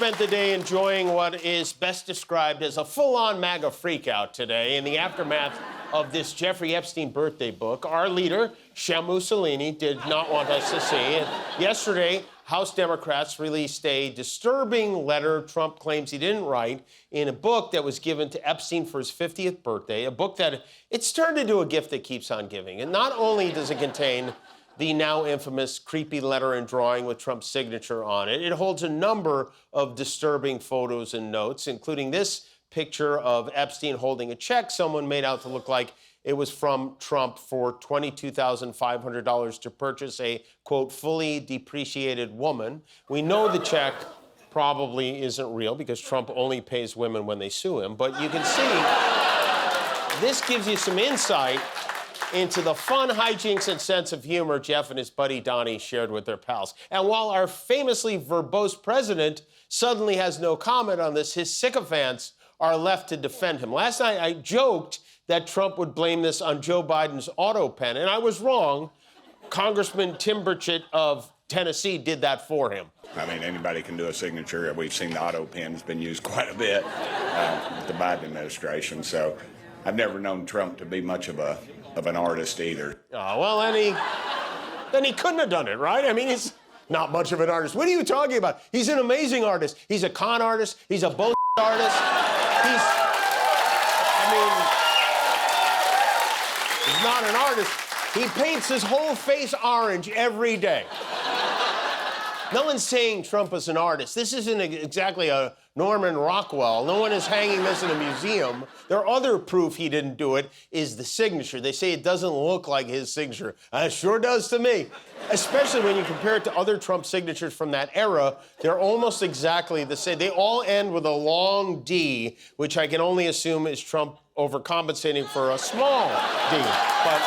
spent the day enjoying what is best described as a full-on MAGA freakout today in the aftermath of this Jeffrey Epstein birthday book. Our leader, Shem Mussolini, did not want us to see. And yesterday, House Democrats released a disturbing letter Trump claims he didn't write in a book that was given to Epstein for his 50th birthday, a book that it's turned into a gift that keeps on giving. And not only does it contain the now infamous creepy letter and drawing with Trump's signature on it, it holds a number of disturbing photos and notes, including this picture of Epstein holding a check someone made out to look like it was from Trump for $22,500 to purchase a, quote, fully depreciated woman. We know the check probably isn't real because Trump only pays women when they sue him, but you can see this gives you some insight into the fun hijinks and sense of humor Jeff and his buddy Donny shared with their pals. And while our famously verbose president suddenly has no comment on this, his sycophants are left to defend him. Last night, I joked that Trump would blame this on Joe Biden's auto pen, and I was wrong. Congressman Tim Burchett of Tennessee did that for him. I mean, anybody can do a signature. We've seen the auto pen has been used quite a bit with the Biden administration, so I've never known Trump to be much of an artist either. Oh, well, then he couldn't have done it, right? I mean, he's not much of an artist. What are you talking about? He's an amazing artist. He's a con artist. He's a bull artist. He's not an artist. He paints his whole face orange every day. No one's saying Trump is an artist. This isn't exactly a Norman Rockwell. No one is hanging this in a museum. Their other proof he didn't do it is the signature. They say it doesn't look like his signature. It sure does to me. Especially when you compare it to other Trump signatures from that era. They're almost exactly the same. They all end with a long D, which I can only assume is Trump overcompensating for a small D. But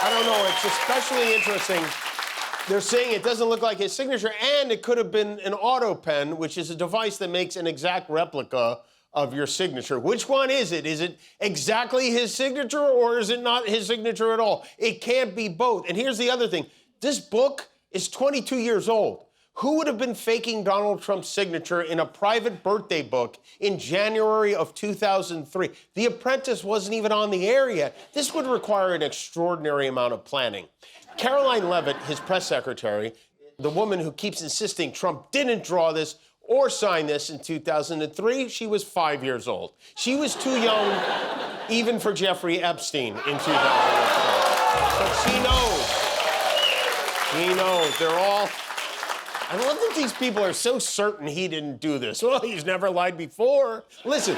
I don't know, it's especially interesting. They're saying it doesn't look like his signature, and it could have been an auto pen, which is a device that makes an exact replica of your signature. Which one is it? Is it exactly his signature, or is it not his signature at all? It can't be both. And here's the other thing. This book is 22 years old. Who would have been faking Donald Trump's signature in a private birthday book in January of 2003? The Apprentice wasn't even on the air yet. This would require an extraordinary amount of planning. Caroline Leavitt, his press secretary, the woman who keeps insisting Trump didn't draw this or sign this in 2003, she was 5 years old. She was too young even for Jeffrey Epstein in 2003. But she knows. She knows. They're all... I love that these people are so certain he didn't do this. Well, he's never lied before. Listen,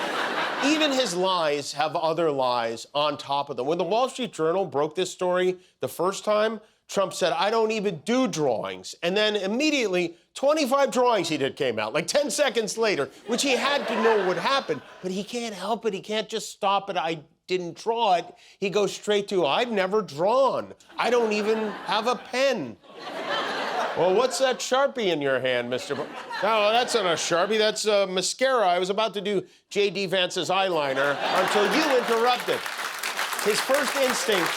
even his lies have other lies on top of them. When the Wall Street Journal broke this story the first time, Trump said, I don't even do drawings. And then immediately, 25 drawings he did came out, like 10 seconds later, which he had to know would happen. But he can't help it. He can't just stop it. I didn't draw it. He goes straight to, I've never drawn. I don't even have a pen. Well, what's that Sharpie in your hand, Mr. No, that's not a Sharpie. That's mascara. I was about to do J.D. Vance's eyeliner until you interrupted. His first instinct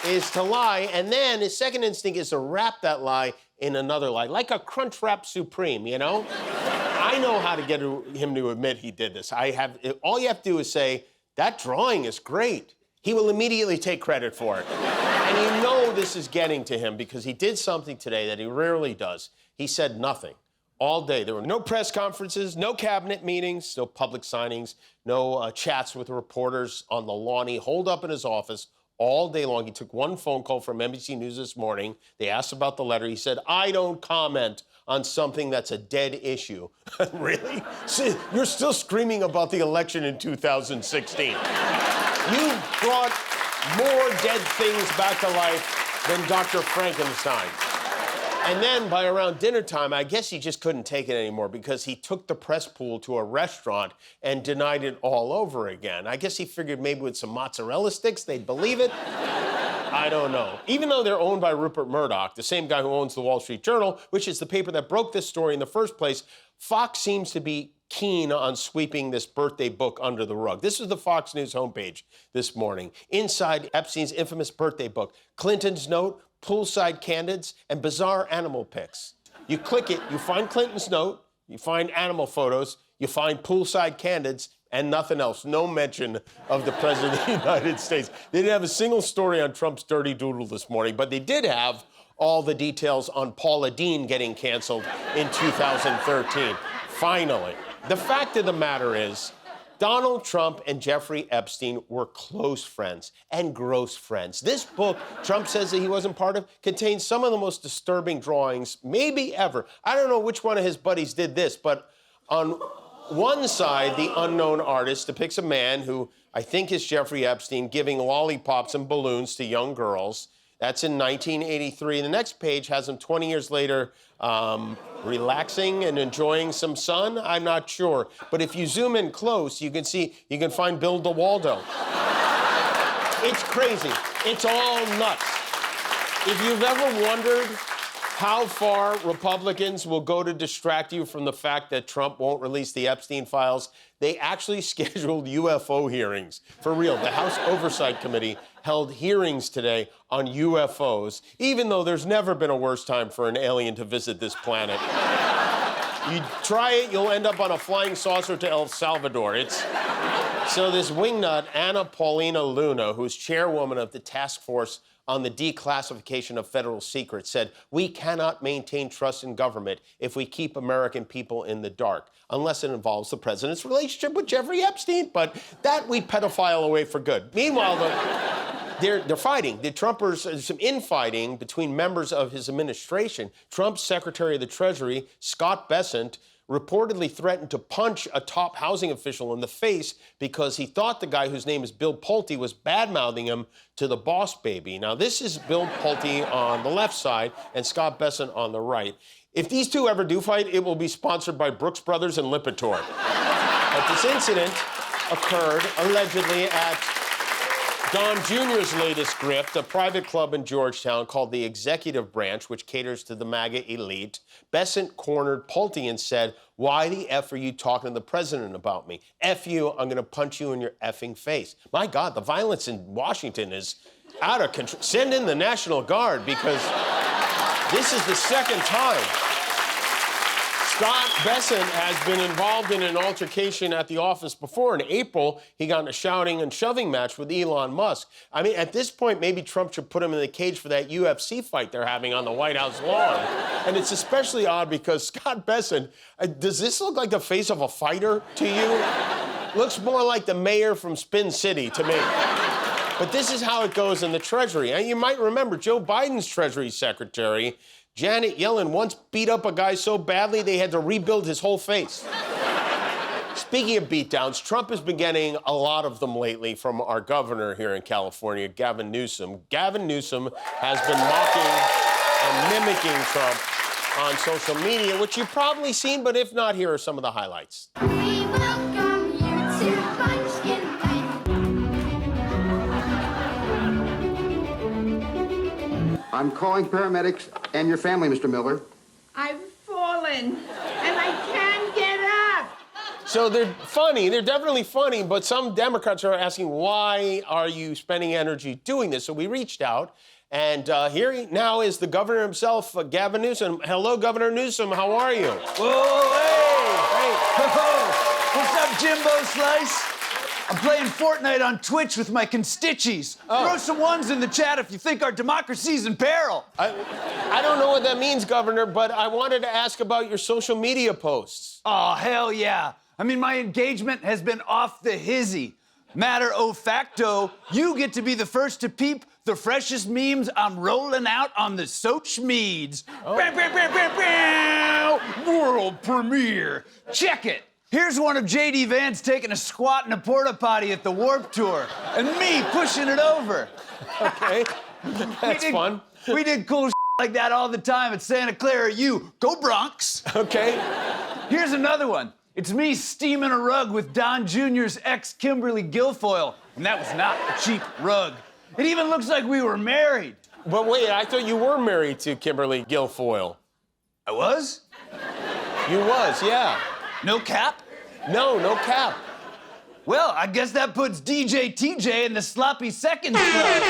is to lie, and then his second instinct is to wrap that lie in another lie, like a Crunchwrap Supreme, you know? I know how to get him to admit he did this. All you have to do is say, that drawing is great. He will immediately take credit for it. And you know this is getting to him because he did something today that he rarely does. He said nothing all day. There were no press conferences, no cabinet meetings, no public signings, no chats with reporters on the lawn. He holed up in his office all day long. He took one phone call from NBC News this morning. They asked about the letter. He said, I don't comment on something that's a dead issue. Really? See, you're still screaming about the election in 2016. You brought more dead things back to life than Dr. Frankenstein. And then by around dinner time, I guess he just couldn't take it anymore because he took the press pool to a restaurant and denied it all over again. I guess he figured maybe with some mozzarella sticks, they'd believe it. I don't know. Even though they're owned by Rupert Murdoch, the same guy who owns the Wall Street Journal, which is the paper that broke this story in the first place, Fox seems to be keen on sweeping this birthday book under the rug. This is the Fox News homepage this morning. Inside Epstein's infamous birthday book, Clinton's note, poolside candidates, and bizarre animal pics. You click it, you find Clinton's note, you find animal photos, you find poolside candidates, and nothing else. No mention of the President of the United States. They didn't have a single story on Trump's dirty doodle this morning, but they did have all the details on Paula Deen getting canceled in 2013. Finally. The fact of the matter is, Donald Trump and Jeffrey Epstein were close friends and gross friends. This book, Trump says that he wasn't part of, contains some of the most disturbing drawings maybe ever. I don't know which one of his buddies did this, but on one side, the unknown artist depicts a man who I think is Jeffrey Epstein giving lollipops and balloons to young girls. That's in 1983. The next page has him 20 years later relaxing and enjoying some sun. I'm not sure. But if you zoom in close, you can find Bill DeWaldo. It's crazy. It's all nuts. If you've ever wondered how far Republicans will go to distract you from the fact that Trump won't release the Epstein files, they actually scheduled UFO hearings. For real, the House Oversight Committee held hearings today on UFOs, even though there's never been a worse time for an alien to visit this planet. You try it, you'll end up on a flying saucer to El Salvador. So this wingnut, Anna Paulina Luna, who's chairwoman of the task force on the declassification of federal secrets, said, "We cannot maintain trust in government if we keep American people in the dark, unless it involves the president's relationship with Jeffrey Epstein, but that we pedophile away for good." Meanwhile, they're fighting. The Trumpers, there's some infighting between members of his administration. Trump's Secretary of the Treasury, Scott Bessent, reportedly threatened to punch a top housing official in the face because he thought the guy whose name is Bill Pulte was bad-mouthing him to the boss baby. Now, this is Bill Pulte on the left side and Scott Bessent on the right. If these two ever do fight, it will be sponsored by Brooks Brothers and Lipitor. But this incident occurred allegedly at Don Jr.'s latest grift, a private club in Georgetown called the Executive Branch, which caters to the MAGA elite. Bessent cornered Pulte and said, "Why the F are you talking to the president about me? F you, I'm gonna punch you in your effing face." My God, the violence in Washington is out of control. Send in the National Guard, because this is the second time Scott Bessent has been involved in an altercation at the office before. In April, he got in a shouting and shoving match with Elon Musk. I mean, at this point, maybe Trump should put him in the cage for that UFC fight they're having on the White House lawn. And it's especially odd because Scott Bessent, does this look like the face of a fighter to you? Looks more like the mayor from Spin City to me. But this is how it goes in the Treasury. And you might remember Joe Biden's Treasury Secretary, Janet Yellen, once beat up a guy so badly they had to rebuild his whole face. Speaking of beatdowns, Trump has been getting a lot of them lately from our governor here in California, Gavin Newsom. Gavin Newsom has been mocking and mimicking Trump on social media, which you've probably seen, but if not, here are some of the highlights. We welcome you to Pumpkin I'm calling paramedics and your family, Mr. Miller. I've fallen, and I can't get up. So they're funny, they're definitely funny, but some Democrats are asking, why are you spending energy doing this? So we reached out, and here now is the governor himself, Gavin Newsom. Hello, Governor Newsom, how are you? Whoa, hey! Hey. What's up, Jimbo Slice? I'm playing Fortnite on Twitch with my constituents. Throw some ones in the chat if you think our democracy's in peril. I don't know what that means, Governor, but I wanted to ask about your social media posts. Oh, hell yeah. I mean, my engagement has been off the hizzy. Matter of facto, you get to be the first to peep the freshest memes I'm rolling out on the Soch Meads. World premiere. Check it. Here's one of J.D. Vance taking a squat in a porta potty at the Warped Tour, and me pushing it over. Okay, that's fun. We did cool like that all the time at Santa Clara U. Go Bronx. Okay. Here's another one. It's me steaming a rug with Don Jr.'s ex Kimberly Guilfoyle, and that was not a cheap rug. It even looks like we were married. But wait, I thought you were married to Kimberly Guilfoyle. I was? You was, yeah. No cap? No cap. Well, I guess that puts DJ TJ in the sloppy seconds club.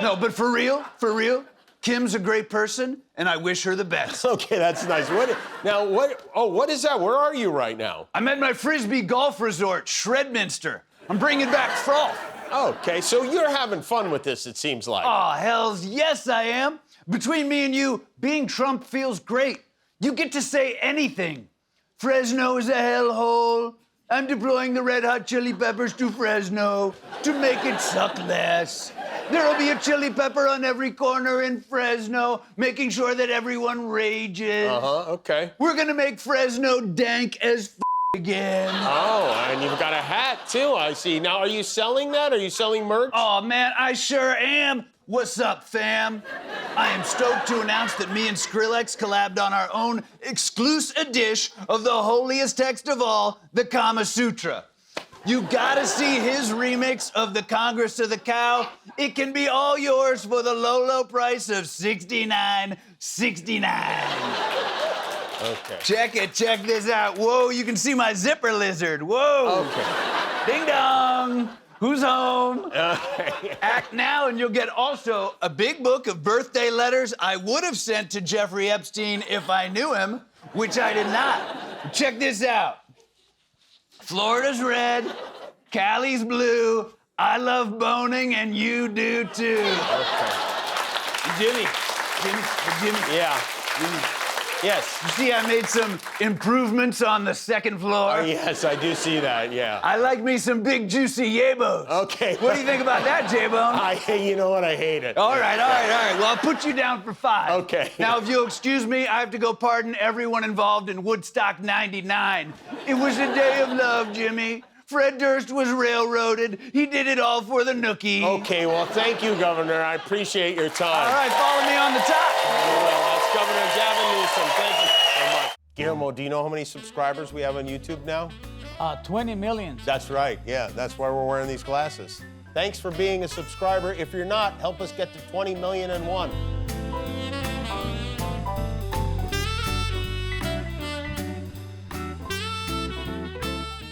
No, but for real, Kim's a great person, and I wish her the best. Okay, that's nice. What is that? Where are you right now? I'm at my Frisbee golf resort, Shredminster. I'm bringing back froth. Okay, so you're having fun with this, it seems like. Aw, hells yes I am. Between me and you, being Trump feels great. You get to say anything. Fresno is a hellhole. I'm deploying the Red Hot Chili Peppers to Fresno to make it suck less. There'll be a chili pepper on every corner in Fresno, making sure that everyone rages. Okay. We're gonna make Fresno dank as again. Oh, and you've got a hat too, I see. Now, are you selling that? Are you selling merch? Oh man, I sure am. What's up, fam? I am stoked to announce that me and Skrillex collabed on our own exclusive dish of the holiest text of all, the Kama Sutra. You gotta see his remix of the Congress of the Cow. It can be all yours for the low, low price of $69.69. Okay. Check it, check this out. Whoa, you can see my zipper lizard. Whoa. Okay. Ding dong. Who's home? Act now and you'll get also a big book of birthday letters I would have sent to Jeffrey Epstein if I knew him, which I did not. Check this out. Florida's red, Cali's blue, I love boning and you do too. Okay. Jimmy. Yeah. Jimmy. Yes. You see I made some improvements on the second floor? Oh, yes, I do see that, yeah. I like me some big juicy yabos. Okay. What do you think about that, J-Bone? You know what? I hate it. All right. Well, I'll put you down for 5. Okay. Now, if you'll excuse me, I have to go pardon everyone involved in Woodstock 99. It was a day of love, Jimmy. Fred Durst was railroaded. He did it all for the nookie. Okay, well, thank you, Governor. I appreciate your time. All right, follow me on the top. Well, that's Governor Gavin Newsom. Thank you so much. Guillermo, do you know how many subscribers we have on YouTube now? 20 million. That's right. Yeah, that's why we're wearing these glasses. Thanks for being a subscriber. If you're not, help us get to 20,000,001.